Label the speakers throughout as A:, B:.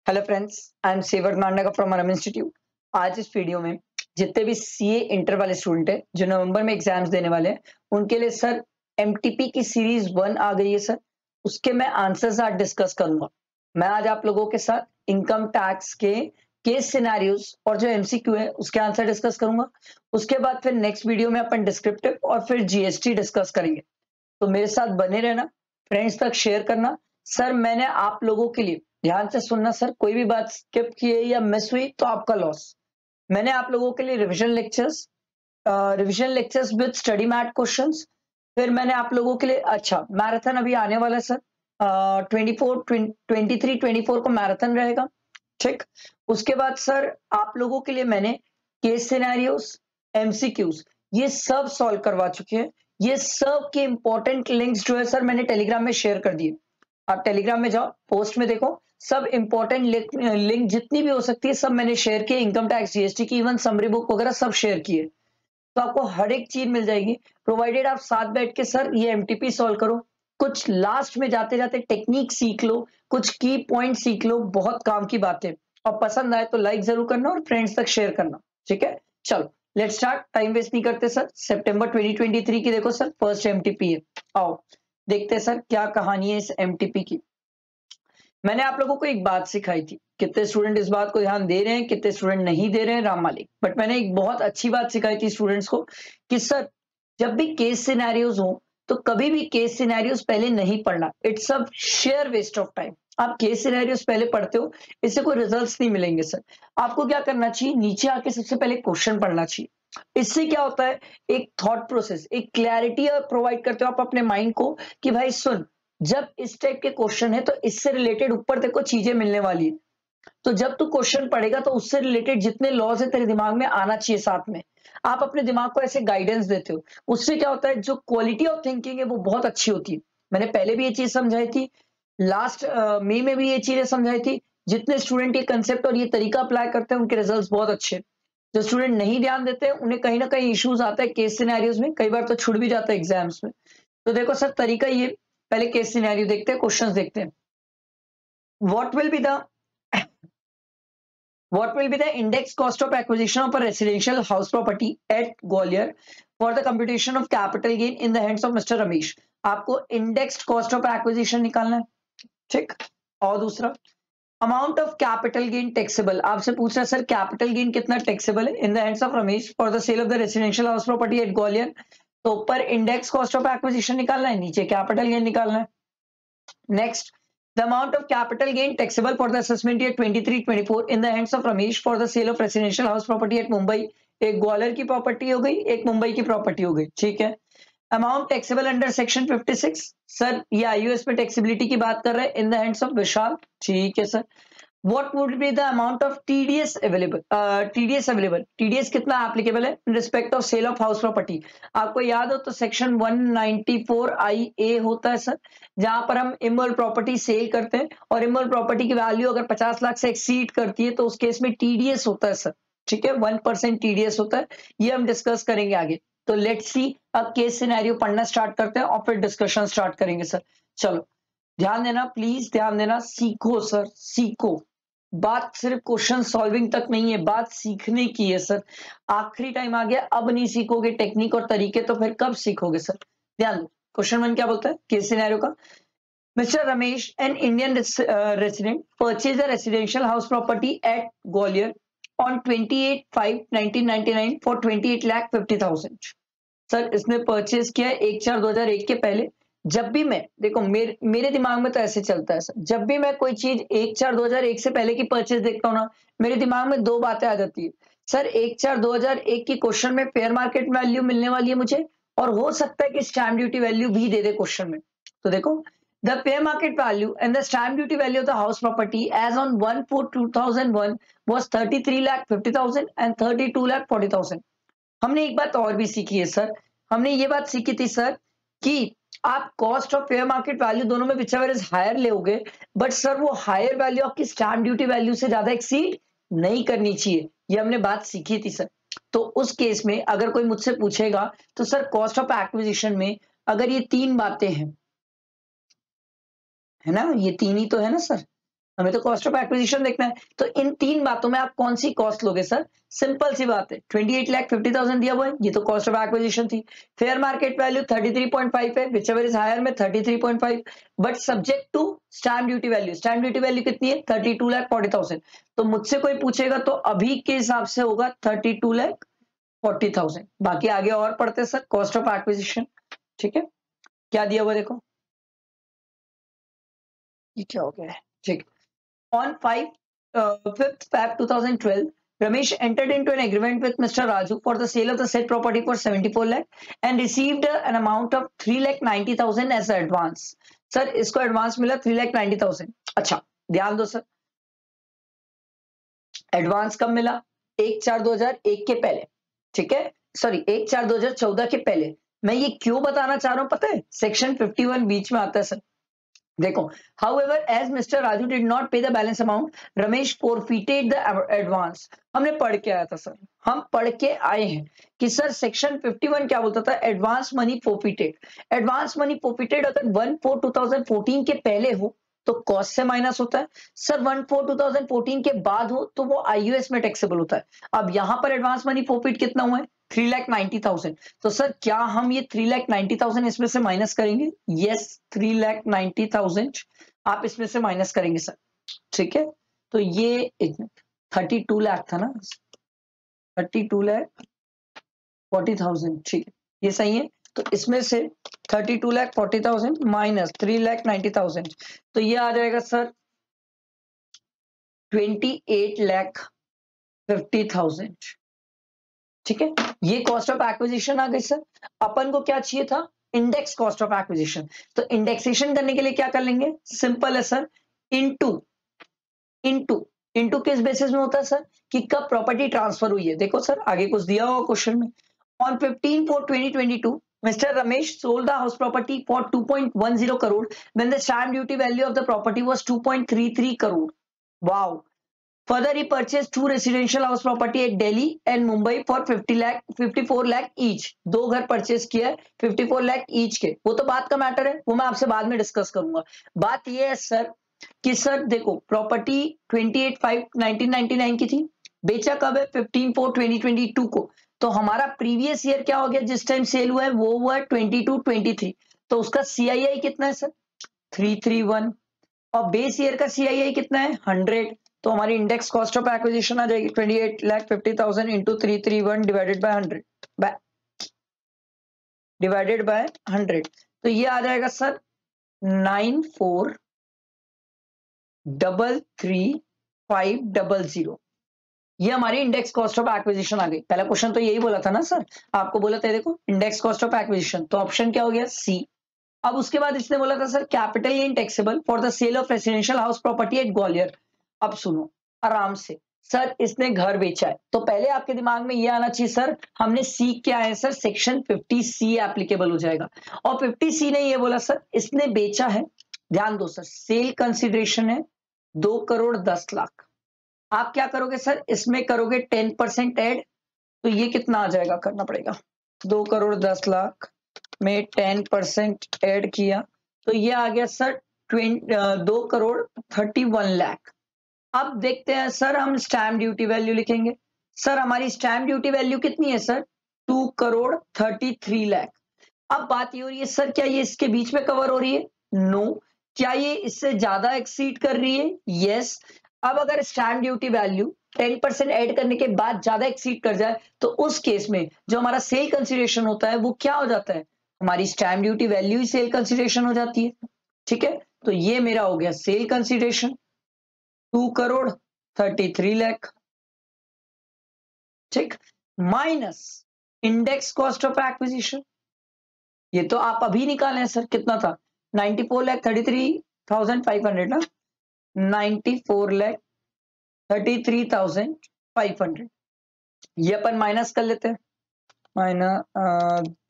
A: Hello friends, I am savoured Manda from अरम institute. आज इस video में जितने भी सीए इंटर वाले स्टूडेंट हैं जो नवंबर में एग्जाम्स देने वाले हैं उनके लिए सर एमटीपी की सीरीज 1 आ गई है सर। उसके मैं आंसर्स आज डिस्कस करूंगा। मैं आज आप लोगों के साथ इनकम टैक्स के केस सिनेरियोज और जो एमसीक्यू है उसके आंसर डिस्कस करूंगा। उसके बाद फिर नेक्स्ट वीडियो में अपन डिस्क्रिप्टिव और फिर जीएसटी डिस्कस करेंगे। तो मेरे साथ बने रहना, फ्रेंड्स तक शेयर करना। सर मैंने आप लोगों के लिए ध्यान से सुनना सर, कोई भी बात स्किप की है या मिस हुई तो आपका लॉस। मैंने आप लोगों के लिए revision lectures with study mat questions. फिर मैंने आप लोगों के लिए अच्छा मैराथन अभी आने वाला है सर। 23-24 को मैराथन रहेगा। ठीक। उसके बाद सर आप लोगों के लिए मैंने केस सिनेरियोस, एमसीक्यूज ये सब सॉल्व करवा चुके हैं। ये सब के इंपॉर्टेंट लिंक्स जो है सर मैंने टेलीग्राम में शेयर कर दिए। आप टेलीग्राम में जाओ, पोस्ट में देखो, सब इंपॉर्टेंट लिंक जितनी भी हो सकती है सब मैंने शेयर किए। इनकम टैक्स, जीएसटी की, इवन समरी बुक वगैरह सब शेयर किए। तो आपको हर एक चीज मिल जाएगी, प्रोवाइडेड आप साथ बैठ के सर ये एमटीपी सॉल्व करो। कुछ लास्ट में जाते जाते टेक्निक सीख लो, कुछ की पॉइंट सीख लो, बहुत काम की बातें। और पसंद आए तो लाइक जरूर करना और फ्रेंड्स तक शेयर करना। ठीक है, चलो लेट स्टार्ट, टाइम वेस्ट नहीं करते सर। सितंबर 2023 की देखो सर, फर्स्ट एमटीपी है। आओ देखते हैं सर क्या कहानी है इस एमटीपी की। मैंने आप लोगों को एक बात सिखाई थी, कितने स्टूडेंट इस बात को ध्यान दे रहे हैं, कितने स्टूडेंट नहीं दे रहे हैं, राम मालिक। बट मैंने एक बहुत अच्छी बात सिखाई थी स्टूडेंट्स को कि सर जब भी केस सिनेरियोज हो तो कभी भी केस सिनेरियोज पहले नहीं पढ़ना। It's a sheer waste of time. आप केस सिनेरियोज पहले पढ़ते हो, इससे कोई रिजल्ट्स नहीं मिलेंगे सर। आपको क्या करना चाहिए, नीचे आके सबसे पहले क्वेश्चन पढ़ना चाहिए। इससे क्या होता है, एक थॉट प्रोसेस, एक क्लैरिटी प्रोवाइड करते हो आप अपने माइंड को कि भाई सुन, जब इस टाइप के क्वेश्चन है तो इससे रिलेटेड ऊपर देखो चीजें मिलने वाली है। तो जब तू क्वेश्चन पढ़ेगा तो उससे रिलेटेड जितने लॉज है तेरे दिमाग में आना चाहिए साथ में। आप अपने दिमाग को ऐसे गाइडेंस देते हो, उससे क्या होता है, जो क्वालिटी ऑफ थिंकिंग है वो बहुत अच्छी होती है। मैंने पहले भी ये चीज समझाई थी, लास्ट मई में भी ये चीजें समझाई थी। जितने स्टूडेंट ये कंसेप्ट और ये तरीका अप्लाई करते हैं उनके रिजल्ट्स बहुत अच्छे हैं। जो स्टूडेंट नहीं ध्यान देते हैं उन्हें कहीं ना कहीं इश्यूज आता है केस सिनेरियोज में, कई बार तो छूट भी जाता है एग्जाम्स में। तो देखो सर तरीका ये, पहले केस सिनेरियो देखते हैं, क्वेश्चंस देखते हैं। What will be the What will be the index cost of acquisition of a residential house property at Gwalior for the computation of capital gain in the hands of Mr. Ramesh? आपको indexed cost of acquisition निकालना है। ठीक। और दूसरा, amount of capital gain taxable, आपसे पूछ रहा है सर कैपिटल गेन कितना टैक्सेबल है in the hands of Ramesh for the sale of the residential house property at Gwalior. तो ऊपर इंडेक्स कॉस्ट ऑफ एक्विजिशन निकालना है, नीचे कैपिटल गेन निकालना है। Next, the amount of capital gain taxable for the assessment year 23-24 in the hands of Ramesh for the sale of residential house property at Mumbai। एक ग्वालियर की property हो गई, एक मुंबई की प्रॉपर्टी हो गई। ठीक है। Amount taxable under section 56, sir ये आईयूएस पे टैक्सेबिलिटी की बात कर रहे हैं, इन द हैंड्स ऑफ विशाल। ठीक है sir. What would be the amount of TDS available? TDS कितना एप्लीकेबल है in respect of sale of house property? आपको याद हो तो सेक्शन 194 IA होता है सर, जहां पर हम इमोल प्रॉपर्टी सेल करते हैं और इमोल प्रॉपर्टी की वैल्यू अगर 50 लाख से एक्सीड करती है तो उस केस में TDS होता है सर। ठीक है, 1% TDS होता है, ये हम डिस्कस करेंगे आगे। तो लेट्स सी, अब केस सिनेरियो पढ़ना स्टार्ट करते हैं और फिर डिस्कशन स्टार्ट करेंगे सर। चलो ध्यान देना, प्लीज ध्यान देना, सीखो सर सीखो। बात सिर्फ क्वेश्चन सॉल्विंग तक नहीं है, बात सीखने की है सर। आखिरी टाइम आ गया, अब नहीं सीखोगे टेक्निक और तरीके तो फिर कब सीखोगे सर। ध्यान दो, क्वेश्चन 1 क्या बोलता है केस सिनेरियो का। Mister Ramesh, an Indian resident, purchase a residential house property at Gwalior on 28/5/1999 for 28,50,000। Sir इसने परचेज किया 1/4/2001 के पहले। जब भी मैं देखो, मेरे दिमाग में तो ऐसे चलता है सर, जब भी मैं कोई चीज 1/4/2001 से पहले की परचेज देखता हूँ ना, मेरे दिमाग में दो बातें आ जाती है। सर 1/4/2001 की क्वेश्चन में फेयर मार्केट वैल्यू मिलने वाली है मुझे, और हो सकता है कि स्टैम्प ड्यूटी वैल्यू भी दे दे क्वेश्चन में। तो देखो, the fair market value and the stamp duty value of the house property as on 1/4/2001 was 33,50,000 and 32,40,000। हमने एक बात और भी सीखी है सर, हमने ये बात सीखी थी सर कि आप cost of fair market value दोनों में व्हिचएवर इज हायर लोगे, बट सर वो हायर वैल्यू आपकी स्टैम्प ड्यूटी वैल्यू से ज्यादा एक्सीड नहीं करनी चाहिए। ये हमने बात सीखी थी सर। तो उस केस में अगर कोई मुझसे पूछेगा तो सर कॉस्ट ऑफ एक्विजिशन में अगर ये तीन बातें हैं, है ना, ये तीन ही तो है ना सर, हमें तो कॉस्ट ऑफ एक्विजिशन देखना है। तो इन तीन बातों में आप कौन सी कॉस्ट लोगे सर? सिंपल सी बात है, 28,50,000 दिया हुआ है, ये तो कॉस्ट ऑफ एक्विजिशन थी। फेयर मार्केट वैल्यू 33.5 है, विच एवर इज हायर में 33.5, but subject to stamp duty value. Stamp duty value कितनी है? 32,40,000। तो मुझसे कोई पूछेगा तो अभी के हिसाब से होगा 32,40,000। बाकी आगे और पढ़ते सर कॉस्ट ऑफ एक्विजिशन। ठीक है, क्या दिया हुआ देखो, ये क्या हो गया है? ठीक, on 5th Feb 2012, Ramesh entered into an agreement with Mr. Raju for the sale of the said property for 74 lakh and received an amount of 3,90,000 as advance. Sir इसको एडवांस मिला 3,90,000। अच्छा ध्यान दो सर, एडवांस कब मिला? 1/4/2001 के पहले, ठीक है, सॉरी 1/4/2014 के पहले। मैं ये क्यों बताना चाह रहा हूं पता है? सेक्शन 51 बीच में आता है सर। देखो, however, as Mr. Raju did not pay the balance amount, Ramesh forfeited the advance. हमने पढ़ के आया था सर, हम पढ़ के आए हैं कि सर सेक्शन 51 क्या बोलता था? Advance money forfeited. Advance money forfeited अगर 1/4/2014 के पहले हो तो कॉस्ट से माइनस होता है। सर 1/4/2014 के बाद हो तो वो आईयूएस में टैक्सेबल होता है। अब यहां पर एडवांस मनी फोर्फिट कितना हुआ है? 3,90,000। तो सर क्या हम ये 3,90,000 इसमें से माइनस करेंगे? यस, 3,90,000 आप इसमें से माइनस करेंगे सर। ठीक है, तो ये 32 लाख था ना, 32,40,000। ठीक है, ये सही है। तो इसमें से 32,40,000 माइनस 3,90,000, तो ये आ जाएगा सर 28,50,000। ठीक है, ये कॉस्ट ऑफ एक्विजिशन आ गई सर। अपन को क्या चाहिए था? Index cost of acquisition. तो इंडेक्सेशन करने के लिए क्या कर लेंगे? सिंपल है सर, इनटू इनटू इनटू किस बेसिस में होता है सर? कि कब प्रॉपर्टी ट्रांसफर हुई है। देखो सर आगे कुछ दिया हुआ क्वेश्चन में, on 15/4/2022 Mr. Ramesh sold the house property for 2.10 crore when the stamp duty value of the property was 2.33 crore. Wow. Further, he purchased two residential house property at Delhi and Mumbai for 54 lakh each. दो घर purchase किया 54 lakh each के। वो तो बात का matter है, वो मैं आपसे बाद में डिस्कस करूंगा। बात ये है सर कि सर देखो प्रॉपर्टी 28/5/1999 की थी, बेचा कब है? 15/4/2022 को। तो हमारा प्रीवियस ईयर क्या हो गया? जिस टाइम सेल हुआ है वो हुआ है 22-23। तो उसका सीआईआई कितना है सर? 331। और बेस ईयर का सीआईआई कितना है? 100। तो हमारी इंडेक्स कॉस्ट ऑफ एक्विजिशन आ जाएगी 28,50,000 इंटू 331 डिवाइडेड बाय 100। तो ये आ जाएगा सर 94,33,500। ये हमारी इंडेक्स कॉस्ट ऑफ एक्विजिशन आ गई। पहला क्वेश्चन तो यही बोला था ना सर, आपको बोला था देखो इंडेक्स कॉस्ट ऑफ एक्विजिशन, तो ऑप्शन क्या हो गया? सी। अब उसके बाद इसने बोला था sir capital gain taxable for the sale of residential house property at Gwalior. अब सुनो आराम से, सर इसने घर बेचा है तो पहले आपके दिमाग में ये आना चाहिए सर हमने सी क्या है सर? सेक्शन 50C एप्लीकेबल हो जाएगा। और 50C ने ये बोला सर इसने बेचा है, ध्यान दो सर, सेल कंसिडरेशन है 2,10,00,000। आप क्या करोगे सर? इसमें करोगे 10% ऐड, तो ये कितना आ जाएगा? करना पड़ेगा, 2,10,00,000 में 10% ऐड किया तो ये आ गया सर 2,31,00,000। अब देखते हैं सर, हम स्टैम्प ड्यूटी वैल्यू लिखेंगे। सर हमारी स्टैम्प ड्यूटी वैल्यू कितनी है सर? 2,33,00,000। अब बात ये हो रही है सर क्या ये इसके बीच में कवर हो रही है? नो। क्या ये इससे ज्यादा एक्सीड कर रही है? यस। अब अगर स्टैम्प ड्यूटी वैल्यू 10% ऐड करने के बाद ज्यादा एक्सीड कर जाए तो उस केस में जो हमारा सेल कंसिडरेशन होता है वो क्या हो जाता है? हमारी स्टैम्प ड्यूटी वैल्यू ही सेल कंसिडरेशन हो जाती है। ठीक है, तो ये मेरा हो गया सेल कंसिडरेशन 2,33,00,000। ठीक, minus index cost of acquisition, ये तो आप अभी निकाले हैं सर, कितना था? 94,33,500 ना, 94,33,500। ये अपन माइनस कर लेते हैं, माइनस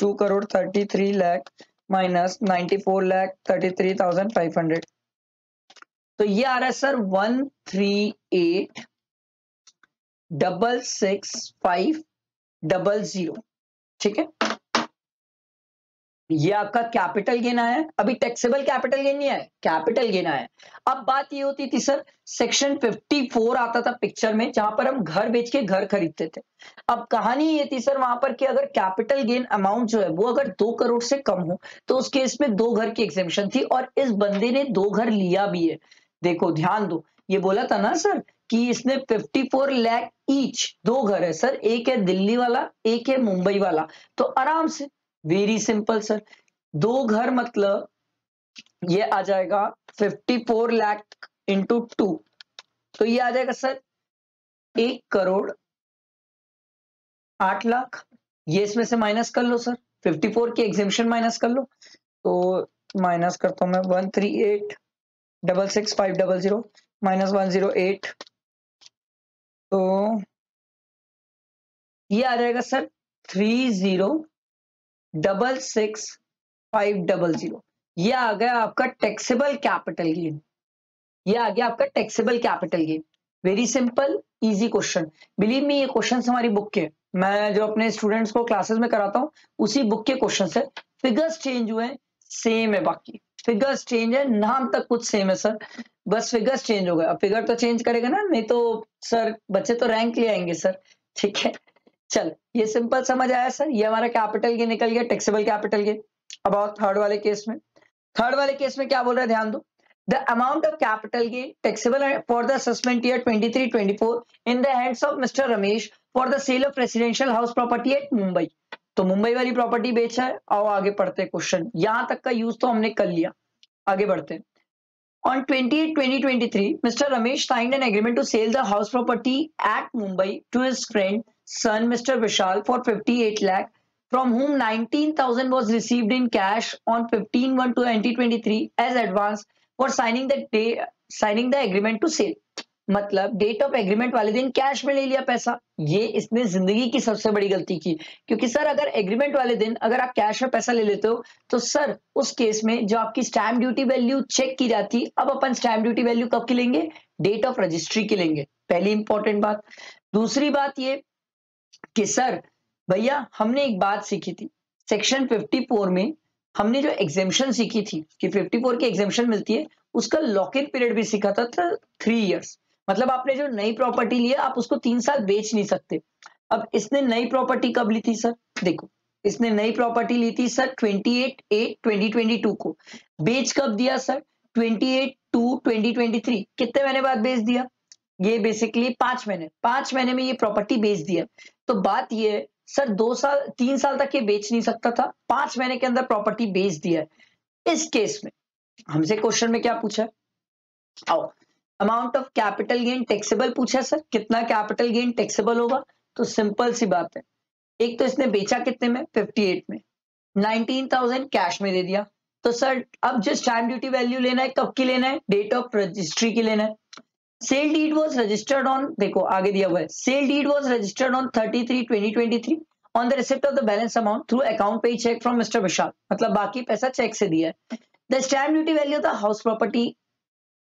A: 2,33,00,000 माइनस 94,33,500। तो ये आ रहा है सर 138,665,000। ठीक है, ये आपका कैपिटल गेन आया है, अभी टैक्सेबल कैपिटल गेन नहीं आया, कैपिटल गेन आया है। अब बात ये होती थी सर, सेक्शन 54 आता था पिक्चर में, जहां पर हम घर बेच के घर खरीदते थे। अब कहानी ये थी सर वहां पर कि अगर कैपिटल गेन अमाउंट जो है वो अगर 2 करोड़ से कम हो तो उस केस में 2 घर की एग्जेम्पशन थी, और इस बंदे ने 2 घर लिया भी है। देखो ध्यान दो, ये बोला था ना सर कि इसने 54 लाख ईच, 2 घर है सर, एक है दिल्ली वाला, एक है मुंबई वाला, तो आराम से, वेरी सिंपल सर, 2 घर मतलब ये आ जाएगा 54 लाख इंटू 2, तो ये आ जाएगा सर 1 करोड़ 8 लाख। ये इसमें से माइनस कर लो सर, 54 की एग्जेम्पशन माइनस कर लो, तो माइनस करता हूं मैं, 138,66500 माइनस 108, तो ये आ जाएगा सर 30,66500। ये आ गया आपका टैक्सेबल कैपिटल गेन, ये आ गया आपका taxable capital gain. Very simple easy question, believe me ये क्वेश्चन हमारी बुक के, मैं जो अपने स्टूडेंट्स को क्लासेस में कराता हूँ उसी बुक के क्वेश्चन है। फिगर्स चेंज हुए हैं, सेम है, बाकी फिगर्स चेंज है, नाम तक कुछ सेम है सर, बस फिगर्स चेंज हो गए। अब फिगर तो चेंज करेगा ना, नहीं तो सर बच्चे तो रैंक ले आएंगे सर, ठीक है। चल ये सिंपल समझ आया सर, ये हमारा कैपिटल गेन निकल गया, टैक्सेबल कैपिटल गेन। अब आओ थर्ड वाले केस में, थर्ड वाले केस में क्या बोल रहा है ध्यान दो, the amount of capital gain taxable for the assessment year 23-24 in the hands of Mr. Ramesh for the sale of residential house property at Mumbai। तो मुंबई वाली प्रॉपर्टी बेचा है। आओ आगे पढ़ते हैं क्वेश्चन, यहां तक का यूज तो हमने कर लिया, आगे बढ़ते हैं। On 28/2023, Mr. Ramesh signed an agreement to sell the house property at Mumbai to his friend son Mr. Vishal for 58 lakh, from whom 19,000 was received in cash on 15/1/2023 as advance for signing the agreement to sale। मतलब date of agreement वाले दिन cash में ले लिया पैसा। ये इसने जिंदगी की सबसे बड़ी गलती की, क्योंकि सर अगर एग्रीमेंट वाले दिन अगर आप कैश में पैसा ले लेते हो तो सर उस केस में जो आपकी स्टैम्प ड्यूटी वैल्यू चेक की जाती, अब अपन स्टैम्प ड्यूटी वैल्यू कब की लेंगे, डेट ऑफ रजिस्ट्री की लेंगे, पहली इंपॉर्टेंट बात। दूसरी बात ये कि सर भैया हमने एक बात सीखी थी सेक्शन 54 में, हमने जो एग्जेम्पशन सीखी थी कि 54 की एग्जेम्पशन मिलती है, उसका लॉक इन पीरियड भी सीखा था 3 इयर्स। मतलब आपने जो नई प्रॉपर्टी ली है आप उसको 3 साल बेच नहीं सकते। अब इसने नई प्रॉपर्टी कब ली थी सर, देखो इसने नई प्रॉपर्टी ली थी सर 28/8/2022 को, बेच कब दिया सर 28/2/2023, कितने महीने बाद बेच दिया, ये बेसिकली 5 महीने, 5 महीने में ये प्रॉपर्टी बेच दिया। तो बात ये है सर 2 साल 3 साल तक ये बेच नहीं सकता था, 5 महीने के अंदर प्रॉपर्टी बेच दिया है। इस केस में हमसे क्वेश्चन में क्या पूछा है, आओ amount of capital gain taxable पूछा है सर, कितना कैपिटल गेन टैक्सेबल होगा, तो सिंपल सी बात है, एक तो इसने बेचा कितने में 58 में, 19,000 कैश में दे दिया, तो सर अब जो स्टैम्प ड्यूटी वैल्यू लेना है कब की लेना है, डेट ऑफ रजिस्ट्री की लेना है। Sale deed was registered on, देखो आगे दिया हुआ है, sale deed was registered on 33/2023 on the receipt of the balance amount through account pay cheque from mister Vishal, मतलब बाकी पैसा चेक से दिया है। The stamp duty value of the house property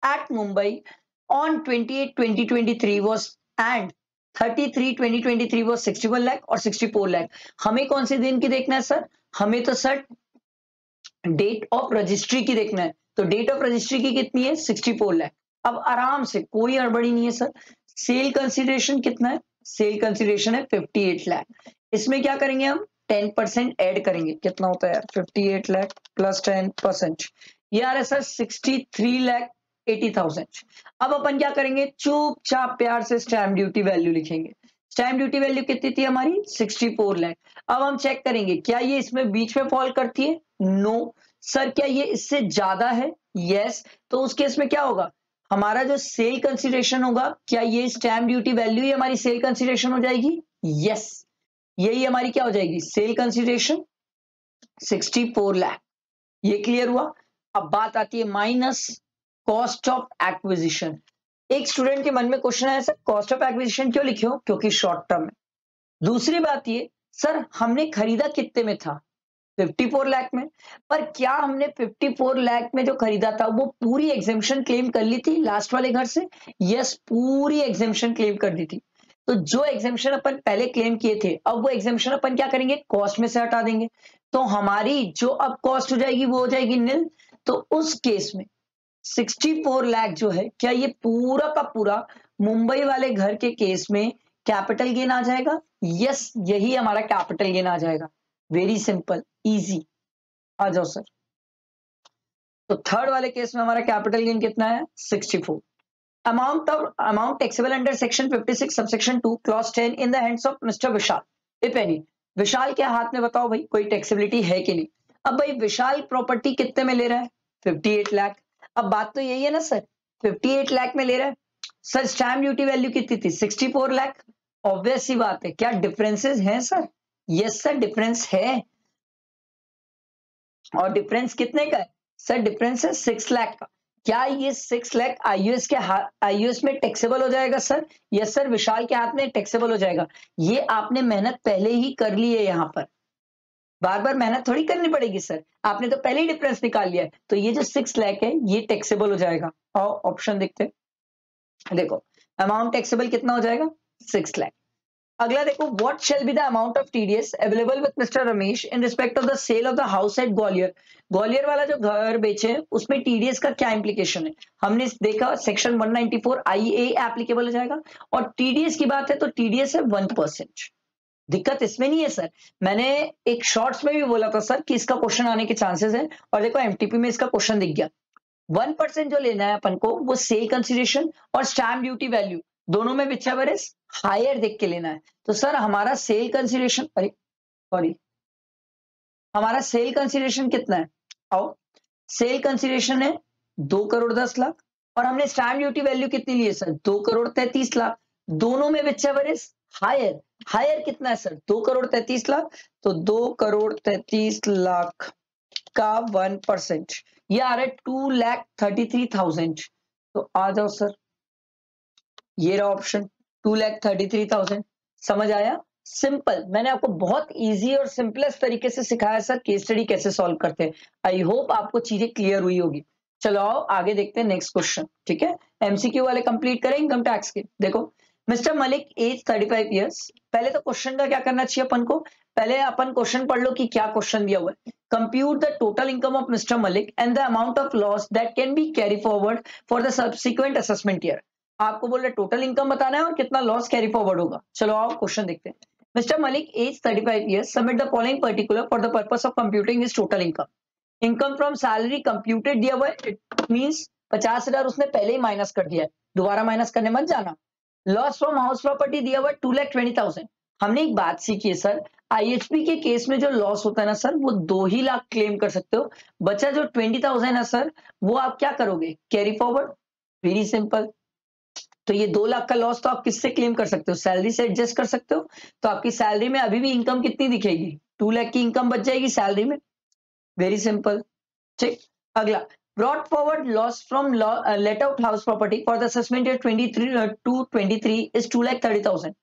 A: at Mumbai on 28/2023 was and 33/2023 was 61 lakh और 64 लाख। हमें कौन से दिन की देखना है सर, हमें तो सर डेट ऑफ रजिस्ट्री की देखना है, तो डेट ऑफ रजिस्ट्री की कितनी है 64 लाख। अब आराम से कोई हड़बड़ी नहीं है सर, सेल कंसीडरेशन कितना है, सेल कंसीडरेशन है 58 लाख, इसमें क्या करेंगे हम 10% ऐड करेंगे, कितना होता है यार 58 लाख प्लस 10%, ये आ रहा है सर 63,80,000। अब अपन क्या करेंगे, चुपचाप प्यार से स्टैम्प ड्यूटी वैल्यू लिखेंगे, स्टैम्प ड्यूटी वैल्यू कितनी थी हमारी 64 लाख। अब हम चेक करेंगे क्या ये इसमें बीच में फॉल करती है, नो सर, क्या ये इससे ज्यादा है, यस, तो उस केस में क्या होगा, हमारा जो सेल कंसीडरेशन होगा, क्या ये स्टैम्प ड्यूटी वैल्यू ही हमारी सेल कंसीडरेशन हो जाएगी, यस, यही हमारी क्या हो जाएगी सेल कंसीडरेशन 64 लाख। ये क्लियर हुआ। अब बात आती है माइनस कॉस्ट ऑफ एक्विजिशन। एक स्टूडेंट के मन में क्वेश्चन आया सर कॉस्ट ऑफ एक्विजिशन क्यों लिखे हो, क्योंकि शॉर्ट टर्म है। दूसरी बात ये सर हमने खरीदा कितने में था 54 लाख में, पर क्या हमने 54 लाख में जो खरीदा था वो पूरी एग्जेम्पशन क्लेम कर ली थी लास्ट वाले घर से, यस पूरी एग्जेम्पशन क्लेम कर दी थी। तो जो एग्जेम्पशन अपन पहले क्लेम किए थे अब वो एग्जेम्पशन अपन क्या करेंगे कॉस्ट में से हटा देंगे, तो हमारी जो अब कॉस्ट हो जाएगी वो हो जाएगी नील। तो उस केस में 64 लाख जो है, क्या ये पूरा का पूरा मुंबई वाले घर के केस में कैपिटल गेन आ जाएगा? यस, यही हमारा कैपिटल गेन आ जाएगा। Very simple, easy. आ जाओ सर। तो थर्ड वाले केस में हमारा कैपिटल गेन कितना है? 64। Amount taxable under section 56 subsection 2 clause 10 in the hands of mister Vishal if any. Vishal के हाथ में बताओ भाई कोई टैक्सेबिलिटी है कि नहीं। अब भाई विशाल प्रॉपर्टी कितने में ले रहा है? 58 लाख। अब बात तो यही है ना सर, 58 लाख में ले रहा है सर। स्टैम्प ड्यूटी वैल्यू कितनी थी? 64 लाख। ऑब्वियस सी बात है, क्या डिफरेंसेस हैं सर? यस सर, डिफरेंस है। और डिफरेंस कितने का है सर? डिफरेंस है 6 लाख का। क्या ये 6 लाख आईयूएस में टैक्सेबल हो जाएगा सर? यस सर, विशाल के हाथ में टैक्सेबल हो जाएगा। ये आपने मेहनत पहले ही कर ली है, यहाँ पर बार बार मेहनत थोड़ी करनी पड़ेगी सर, आपने तो पहले ही डिफरेंस निकाल लिया है। तो ये जो 6 लाख है ये टैक्सेबल हो जाएगा। और ऑप्शन देखते हैं, देखो अमाउंट टैक्सेबल कितना हो जाएगा? 6 लाख। अगला देखो, what shall be the amount of TDS available with mister Ramesh in respect of the sale of the house at Gwalior. Gwalior वाला जो घर बेचे उसमें टीडीएस का क्या इंप्लीकेशन है? हमने देखा सेक्शन 194 आईए एप्लीकेबल हो जाएगा। और टीडीएस की बात है तो टीडीएस है 1%। दिक्कत इसमें नहीं है सर, मैंने एक शॉर्ट्स में भी बोला था सर कि इसका क्वेश्चन आने के चांसेस है। और देखो एमटीपी में इसका क्वेश्चन दिख गया। 1% जो लेना है अपन को वो सेल कंसीडरेशन और स्टैम्प ड्यूटी वैल्यू दोनों में विच एवर इज हायर देख के लेना है। तो सर हमारा सेल कंसीडरेशन, अरे सॉरी, हमारा सेल कंसीडरेशन कितना है? आओ, सेल कंसीडरेशन है 2 करोड़ 10 लाख। और हमने स्टैम्प ड्यूटी वैल्यू कितनी ली है सर? 2 करोड़ 33 लाख। दोनों में whichever is higher. Higher कितना है सर? 2 करोड़ 33 लाख। तो 2 करोड़ 33 लाख का 1% ये आ रहा है 2,33,000। तो आ जाओ सर, ये रहा ऑप्शन 2,33,000। समझ आया? सिंपल, मैंने आपको बहुत इजी और सिंपलेस्ट तरीके से सिखाया सर केस स्टडी कैसे सॉल्व करते हैं। आई होप आपको चीजें क्लियर हुई होगी। चलो आओ आगे देखते हैं नेक्स्ट क्वेश्चन। ठीक है, एमसीक्यू वाले कंप्लीट करें इनकम टैक्स के। देखो, मिस्टर मलिक एज 35 ईयर्स। पहले तो क्वेश्चन का क्या करना चाहिए अपन को? पहले अपन क्वेश्चन पढ़ लो कि क्या क्वेश्चन दिया हुआ है। Compute the total income of mister Malik and the amount of loss that can be carry forward for the subsequent assessment year. आपको बोल रहे टोटल इनकम बताना है और कितना लॉस कैरी फॉरवर्ड होगा। चलो आओ क्वेश्चन देखते हैं। Mister Malik age 35 years submit the following particular for the purpose of computing his total income. Income from salary computed दिया हुआ है, इट मींस 50,000 उसने पहले ही माइनस कर दिया है, दोबारा माइनस करने मत जाना। लॉस फ्रॉम हाउस प्रॉपर्टी दिया हुआ है 2,20,000। हमने एक बात सीखी है सर, आईएचपी के केस में जो लॉस होता है ना सर वो 2 ही लाख क्लेम कर सकते हो। बचा जो 20,000 है सर वो आप क्या करोगे? Carry forward. Very simple. तो ये 2 लाख का लॉस तो आप किससे क्लेम कर सकते हो? सैलरी से एडजस्ट कर सकते हो। तो आपकी सैलरी में अभी भी इनकम कितनी दिखेगी? 2 लाख की इनकम बच जाएगी सैलरी में। Very simple. ठीक, अगला, brought forward loss from let out house property for the assessment year 23 to 23 is 2,30,000।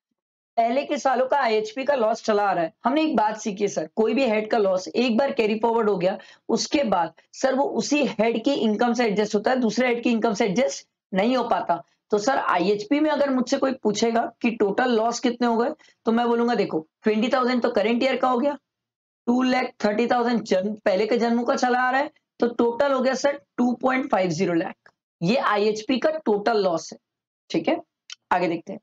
A: पहले के सालों का आईएचपी का लॉस चला आ रहा है। हमने एक बात सीखी है सर, कोई भी हेड का लॉस एक बार कैरी फॉरवर्ड हो गया उसके बाद सर वो उसी हेड की इनकम से एडजस्ट होता है, दूसरे हेड की इनकम से एडजस्ट नहीं हो पाता। तो सर आईएचपी में अगर मुझसे कोई पूछेगा कि टोटल लॉस कितने हो गए तो मैं बोलूंगा देखो 20,000 तो करेंट ईयर का हो गया, 2,30,000 पहले के जन्म का चला आ रहा है, तो टोटल हो गया सर 2.50 लाख। ये आईएचपी का टोटल लॉस है। ठीक है, आगे देखते हैं।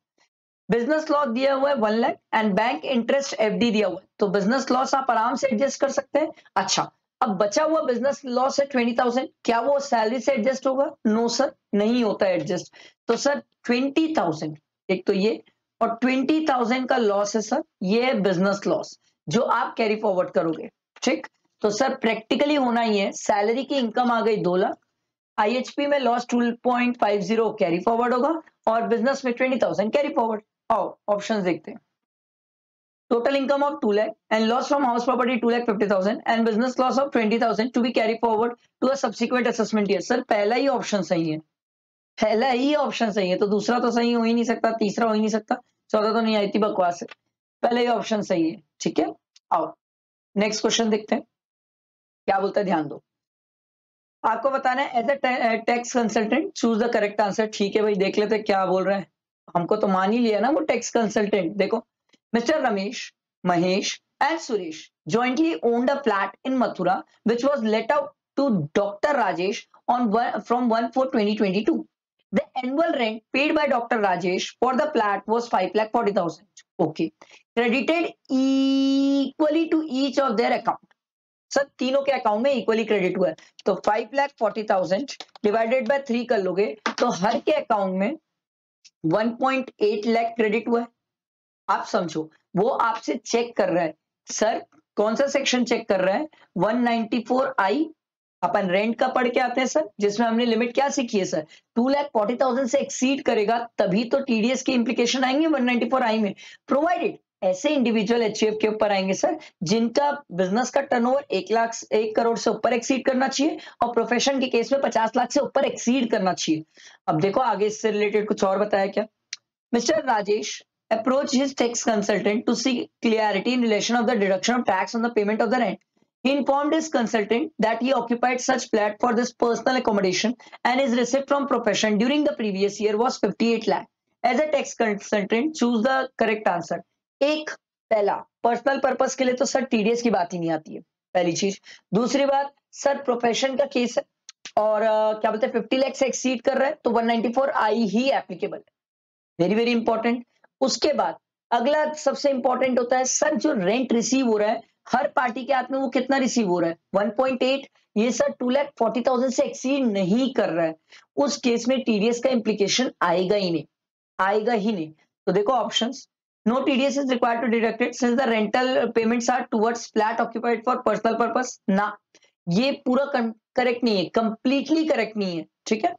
A: बिजनेस लॉस दिया हुआ है 1 lakh and bank interest FD दिया हुआ है, तो बिजनेस लॉस आप आराम से एडजस्ट कर सकते हैं। अच्छा, अब बचा हुआ बिजनेस लॉस है 20,000, क्या वो सैलरी से एडजस्ट होगा? नो सर, नहीं होता है एडजस्ट। तो सर 20,000 एक तो ये, और 20,000 का लॉस है सर, ये है बिजनेस लॉस जो आप कैरी फॉरवर्ड करोगे। ठीक, तो सर प्रैक्टिकली होना ही है, सैलरी की इनकम आ गई 2 लाख, आईएचपी में लॉस 2.50 कैरी फॉरवर्ड होगा और बिजनेस में 20,000 कैरी फॉरवर्ड। आओ ऑप्शंस देखते हैं। Total income of 2 lakh and loss from house property 2,50,000 and business loss of 20,000 to be carry forward to a subsequent assessment year. Sir पहला ही ऑप्शन सही है, पहला ही ऑप्शन सही है, तो दूसरा तो सही हो ही नहीं सकता, तीसरा हो ही नहीं सकता, चौथा तो नहीं आई थी, बकवास है। पहले ही ऑप्शन सही है। ठीक है, आओ नेक्स्ट क्वेश्चन देखते हैं क्या बोलता है, ध्यान दो। आपको बताना है as a tax consultant choose the correct answer. ठीक है भाई, देख लेते हैं क्या बोल रहे हैं। हमको तो मान ही लिया ना वो टैक्स कंसल्टेंट। देखो, mister Ramesh, Mahesh and Suresh jointly owned a flat in Mathura which was let out to Dr. Rajesh from 1/4/2022. The annual rent paid by Dr. Rajesh for the flat was 5,40,000. Okay, credited equally to each of their account. Sir तीनों के account में equally credit हुआ है, तो 5,40,000 divided by 3 कर लोगे तो हर के अकाउंट में 1.8 लाख क्रेडिट हुआ है। आप समझो, वो आपसे चेक कर रहा है, सर कौन सा सेक्शन चेक कर रहा है, 194I। अपन रेंट का पढ़ के आते हैं सर, जिसमें हमने लिमिट क्या सीखी है सर, 2,40,000 से एक्सीड करेगा तभी तो टीडीएस की इंप्लीकेशन आएंगे 194I में, प्रोवाइडेड ऐसे इंडिविजुअल एचयूएफ के ऊपर आएंगे सर जिनका बिजनेस का टर्नओवर 1 करोड़ से ऊपर एक्सीड करना चाहिए और प्रोफेशन के केस में 50 लाख से ऊपर एक्सीड करना चाहिए। अब देखो आगे इससे रिलेटेड कुछ और बताया क्या। Mister Rajesh approached his tax consultant to seek clarity in relation of the deduction of tax on the payment of the rent. He informed his consultant that he occupied such flat for this personal accommodation and his receipt from profession during the previous year was 58 lakh. As a tax consultant, choose the correct answer. एक पहला personal purpose के लिए तो sir TDS की बात ही नहीं आती है, पहली चीज। दूसरी बात सर प्रोफेशन का केस है और क्या बोलते हैं 50 लाख से एक्सीड कर रहा है तो 194I ही एप्लीकेबल है, वेरी वेरी इंपॉर्टेंट। उसके बाद अगला सबसे इंपॉर्टेंट होता है सर जो रेंट रिसीव हो रहा है हर पार्टी के हाथ में वो कितना रिसीव हो रहा है 1.8, ये सर 2,40,000 से एक्सीड नहीं कर रहा है, उस केस में टीडीएस का इंप्लीकेशन आएगा ही नहीं, आएगा ही नहीं। तो देखो options, no TDS is required to deduct it since the rental payments are towards flat occupied for personal purpose, ना ये पूरा करेक्ट नहीं है, कंप्लीटली करेक्ट नहीं है, ठीक है।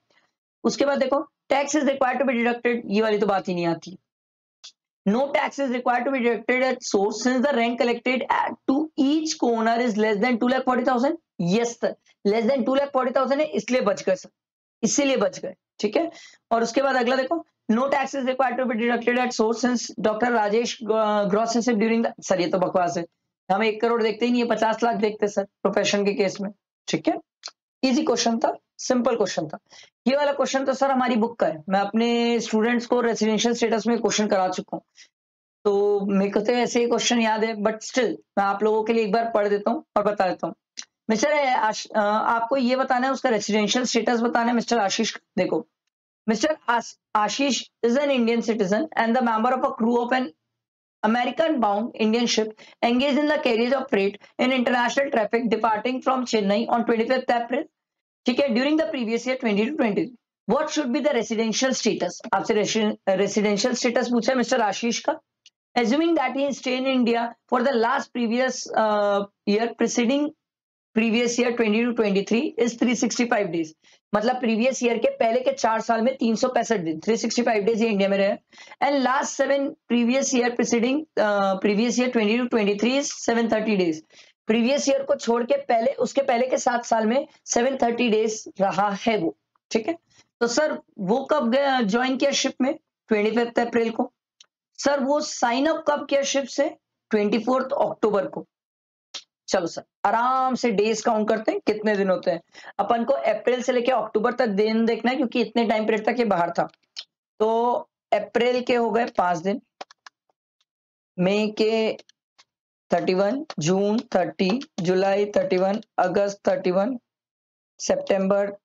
A: उसके बाद देखो tax is required to be deducted, ये वाली तो बात ही नहीं आती। No tax is required to be deducted at source since the rent collected to each co-owner is less than 2,40,000. Yes sir, less than 2,40,000 है इसलिए बच गए सर, इसीलिए बच गए, ठीक है। और उसके बाद अगला देखो no tax is required to be deducted at source since Dr. Rajesh gross receipt during the, sir ये तो बकवास है, हम 1 करोड़ देखते ही नहीं है, 50 लाख देखते सर प्रोफेशन के केस में, ठीक है। इजी क्वेश्चन था, सिंपल क्वेश्चन था। ये वाला क्वेश्चन तो सर हमारी बुक का है, मैं अपने स्टूडेंट्स को रेसिडेंशियल स्टेटस में क्वेश्चन करा चुका हूँ, तो मेरे को तो ऐसे ही क्वेश्चन याद है, बट स्टिल मैं आप लोगों के लिए एक बार पढ़ देता हूँ और बता देता हूँ। मिस्टर आपको ये बताना है, उसका रेसिडेंशियल स्टेटस बताना है मिस्टर आशीष। देखो mister Ashish is an Indian citizen and the member of a crew of an American bound Indian ship engaged in the carriage of freight in international traffic departing from Chennai on 25th April, ठीक है, during the previous year 2020. What should be the residential status? आपसे residential status पूछा है mister आशीष का। Assuming that he stayed in India for the last previous year preceding previous year 2023 is 365 days, मतलब previous year के पहले के 4 साल में 365 दिन, 365 डेज ये इंडिया में रहे। And last 7 previous year preceding previous year 2023 is 730 days, previous year को छोड़ के पहले उसके पहले के 7 साल में 730 डेज रहा है वो, ठीक है। तो सर वो कब ज्वाइन किया शिप में, 25 अप्रैल को। सर वो साइन अप कब किया शिप से, 24 अक्टूबर को। चलो सर आराम से डेज काउंट करते हैं कितने दिन होते हैं, अपन को अप्रैल से लेके अक्टूबर तक दिन देखना है क्योंकि इतने टाइम पीरियड तक ये बाहर था। तो अप्रैल के हो गए 5 दिन, मई के 31, जून 30, जुलाई 31, अगस्त 31, सितंबर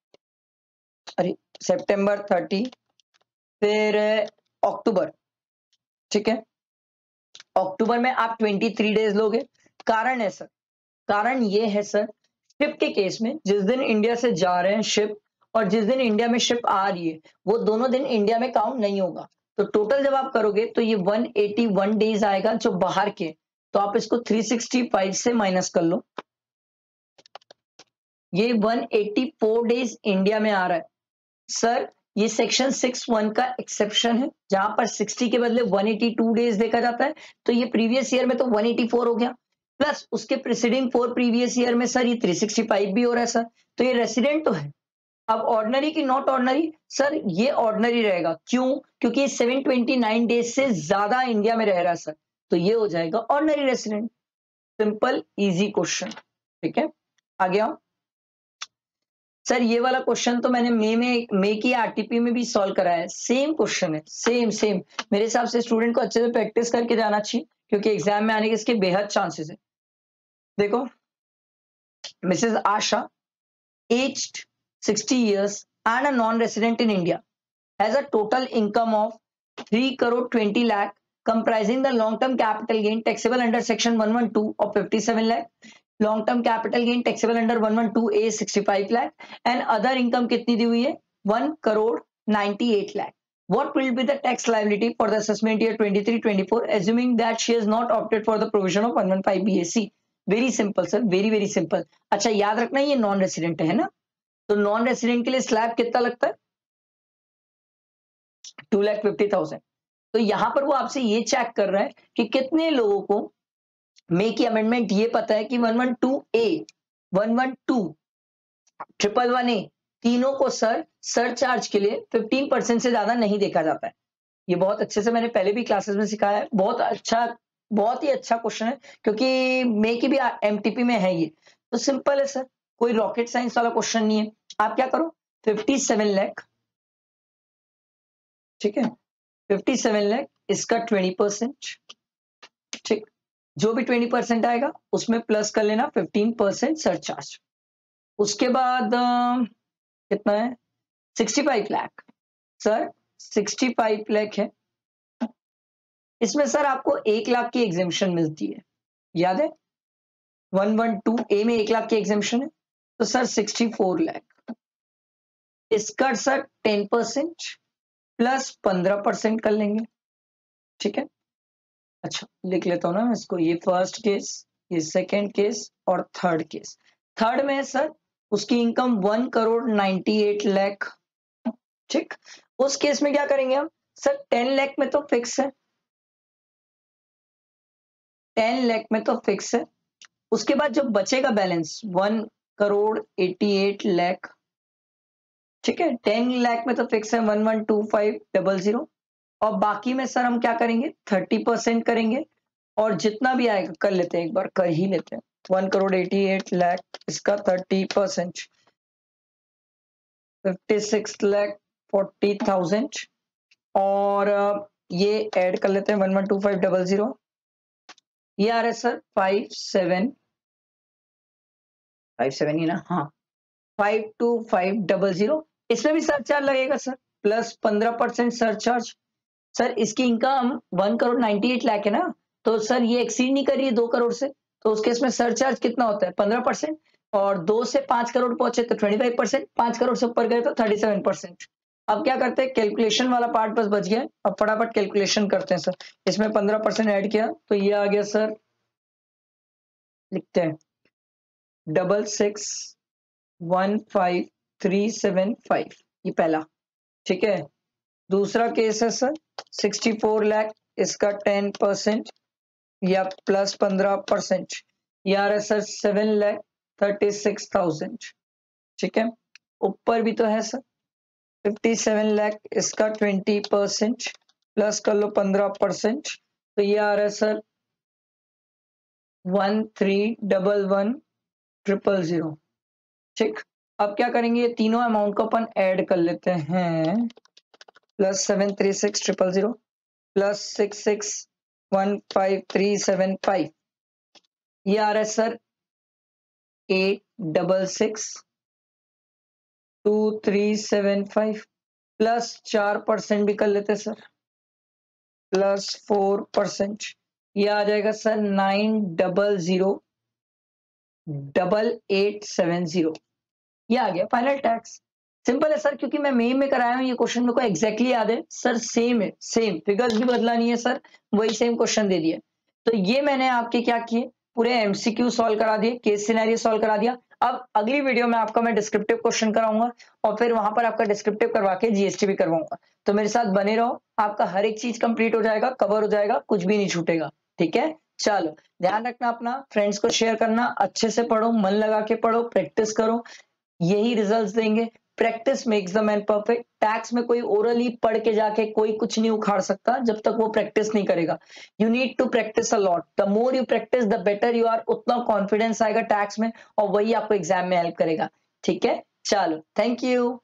A: 30, फिर अक्टूबर, ठीक है। अक्टूबर में आप 23 डेज लोगे। कारण है सर, कारण ये है सर, शिप के केस में जिस दिन इंडिया से जा रहे हैं शिप और जिस दिन इंडिया में शिप आ रही है वो दोनों दिन इंडिया में काउंट नहीं होगा, तो टोटल जब आप करोगे तो ये 181 डेज आएगा जो बाहर के, तो आप इसको 365 से माइनस कर लो, ये 184 डेज इंडिया में आ रहा है। सर ये सेक्शन 6(1) का एक्सेप्शन है जहां पर 60 के बदले 182 डेज देखा जाता है, तो ये प्रीवियस ईयर में तो 184 हो गया, प्लस उसके प्रीसीडिंग 4 प्रीवियस ईयर में सर ये 365 भी हो रहा है सर, तो ये रेसिडेंट तो है। अब ऑर्डिनरी की नॉट ऑर्डिनरी, सर ये ऑर्डिनरी रहेगा, क्यों, क्योंकि 729 डेज से ज्यादा इंडिया में रह रहा है सर, तो ये हो जाएगा ordinary resident. Simple easy question, ठीक है। आगे आओ। सर ये वाला क्वेश्चन तो मैंने मे की आरटीपी में भी सॉल्व कराया है, सेम क्वेश्चन है, सेम सेम। मेरे हिसाब से स्टूडेंट को अच्छे से प्रैक्टिस करके जाना चाहिए, क्योंकि एग्जाम में आने के इसके बेहद चांसेस है। देखो, Mrs Asha, aged 60 years and a non-resident in India, has a total income of 3 crore 20 lakh, comprising the long-term capital gain taxable under section 112 of 57 lakh, long-term capital gain taxable under 112A 65 lakh, and other income कितनी दी हुई है 1 crore 98 lakh. What will be the tax liability for the assessment year 23-24, assuming that she has not opted for the provision of 115 BAC? Very simple sir, very very simple. अच्छा याद रखना ये non resident है ना, तो non resident के लिए slab कितना लगता है 2,50,000। तो यहां पर वो आपसे ये चेक कर रहा है कि कितने लोगों को मे की अमेंडमेंट ये पता है कि 112A 112 111A तीनों को सर सरचार्ज के लिए 15% से ज्यादा नहीं देखा जाता है। ये बहुत अच्छे से मैंने पहले भी क्लासेस में सिखाया है, बहुत अच्छा, बहुत ही अच्छा क्वेश्चन है, क्योंकि मे की भी एमटीपी में है ये। तो सिंपल है सर, कोई रॉकेट साइंस वाला क्वेश्चन नहीं है। आप क्या करो 57 लाख, ठीक है, 57 लाख इसका 20%, ठीक, जो भी 20% आएगा उसमें प्लस कर लेना 15% सरचार्ज। उसके बाद कितना है 65 लाख, सर 65 लाख है, इसमें सर आपको 1 लाख की एग्जेम्पशन मिलती है, याद है 112A में 1 लाख की एग्जेम्पशन है, तो सर 64 लाख इसका सर 10% प्लस 15% कर लेंगे, ठीक है। अच्छा लिख लेता हूं ना मैं इसको, ये फर्स्ट केस, ये सेकेंड केस और थर्ड केस। थर्ड में सर उसकी इनकम 1 करोड़ 98 लाख, ठीक। उस केस में क्या करेंगे हम सर 10 लाख में तो फिक्स है, 10 लाख में तो फिक्स है। उसके बाद जो बचेगा बैलेंस 1 करोड़ 88 लाख, ठीक है, 10 लाख में तो फिक्स है 112500, और बाकी में सर हम क्या करेंगे 30% करेंगे, और जितना भी आएगा कर लेते हैं, एक बार कर ही लेते हैं। 1 करोड़ 88 लाख इसका 30% 56 लाख 40,000, और ये ऐड कर लेते हैं 112500, ये आ रहा है सर 57 ही ना, हाँ 52500। इसमें भी सरचार्ज लगेगा सर, प्लस 15% सरचार्ज। सर इसकी इनकम 1 करोड़ 98 लाख है ना, तो सर ये एक्सीड नहीं कर रही है 2 करोड़ से, तो उस केस में सरचार्ज कितना होता है 15%, और 2 से 5 करोड़ पहुंचे तो 25%, 5 करोड़ से ऊपर गए तो 37%। अब क्या करते हैं, कैलकुलेशन वाला पार्ट बस बच गया, अब फटाफट कैलकुलेशन करते हैं सर। इसमें 15% ऐड किया तो ये आ गया सर, लिखते हैं 6615,375, ये पहला, ठीक है। दूसरा केस है सर 64 लाख इसका 10% या प्लस 15%, ये आ रहा है सर 7,36,000, ठीक है। ऊपर भी तो है सर 57 लाख इसका 20% प्लस कर लो 15%, तो ये आ रहा है सर 13,11,000, ठीक। अब क्या करेंगे, ये तीनों अमाउंट को अपन ऐड कर लेते हैं, प्लस 736,000 प्लस 6615,375, ये आ रहा है सर 866,2375, प्लस 4% भी कर लेते हैं सर, प्लस 4%, ये आ जाएगा सर 900,8870, ये आ गया फाइनल टैक्स। सिंपल है सर, क्योंकि मैं मेन में कराया हूँ ये क्वेश्चन, मेरे को एग्जैक्टली याद है सर, सेम है, सेम फिगर्स भी बदला नहीं है सर, वही सेम क्वेश्चन दे दिया। तो ये मैंने आपके क्या किए, पूरे एमसीक्यू सॉल्व करा दिए, केस सिनेरियो सॉल्व करा दिया। अब अगली वीडियो में आपका मैं डिस्क्रिप्टिव क्वेश्चन कराऊंगा, और फिर वहां पर आपका डिस्क्रिप्टिव करवा के जीएसटी भी करवाऊंगा। तो मेरे साथ बने रहो, आपका हर एक चीज कंप्लीट हो जाएगा, कवर हो जाएगा, कुछ भी नहीं छूटेगा, ठीक है। चलो ध्यान रखना अपना, फ्रेंड्स को शेयर करना, अच्छे से पढ़ो, मन लगा के पढ़ो, प्रैक्टिस करो, यही रिजल्ट्स देंगे। Practice makes the man perfect. Tax में कोई ओरली पढ़ के जाके कोई कुछ नहीं उखाड़ सकता जब तक वो प्रैक्टिस नहीं करेगा। You need to practice a lot, the more you practice the better you are, उतना कॉन्फिडेंस आएगा टैक्स में, और वही आपको एग्जाम में हेल्प करेगा, ठीक है। चलो, थैंक यू।